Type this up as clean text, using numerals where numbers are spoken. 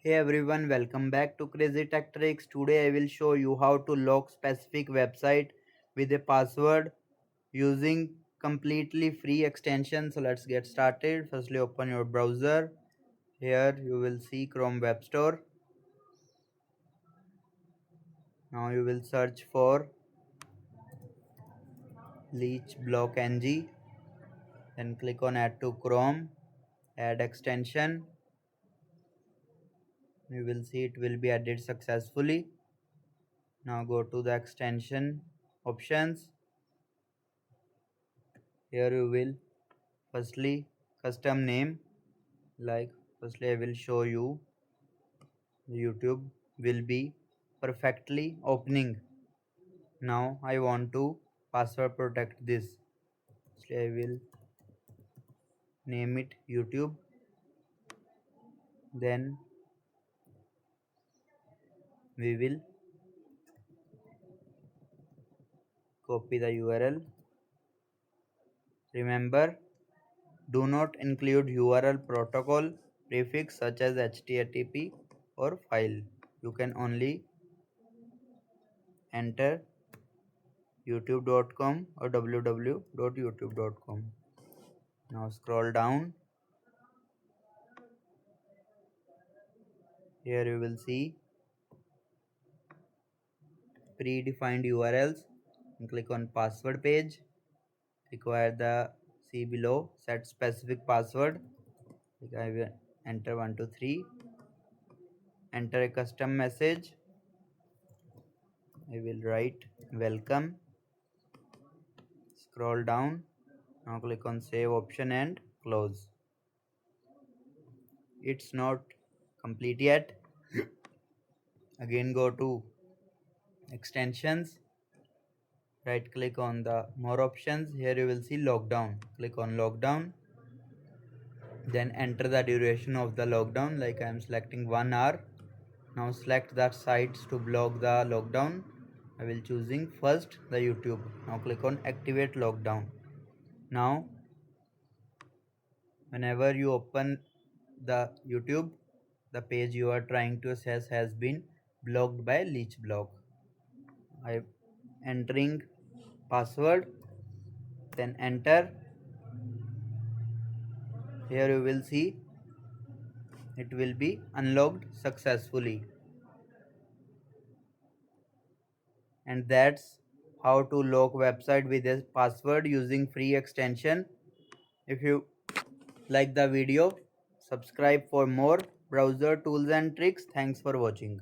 Hey everyone, welcome back to Crazy Tech Tricks. Today I will show you how to lock specific website with a password using completely free extension. So let's get started. Firstly, open your browser. Here you will see Chrome Web Store. Now you will search for Leech Block NG. Then click on Add to Chrome. Add extension. You will see it will be added successfully. Now go to the extension options. Here you will firstly custom name, like firstly I will show you YouTube will be perfectly opening. Now I want to password protect this, so I will name it YouTube. Then we will copy the URL. Remember, do not include URL protocol prefix such as HTTP or file. You can only enter youtube.com or www.youtube.com. Now scroll down. Here you will see predefined URLs. Click on password page. Require the see below. Set specific password. I will enter 123. Enter a custom message. I will write welcome. Scroll down. Now click on save option and close. It's not complete yet. Again go to extensions. Right click on the more options. Here you will see lockdown. Click on lockdown. Then enter the duration of the lockdown, like I am selecting 1 hour. Now select the sites to block the lockdown. I will choosing first the YouTube. Now click on activate lockdown. Now whenever you open the YouTube, the page you are trying to access has been blocked by leech block. I entering password, then enter. Here you will see it will be unlocked successfully. And that's how to lock website with a password using free extension. If you like the video, subscribe for more browser tools and tricks. Thanks for watching.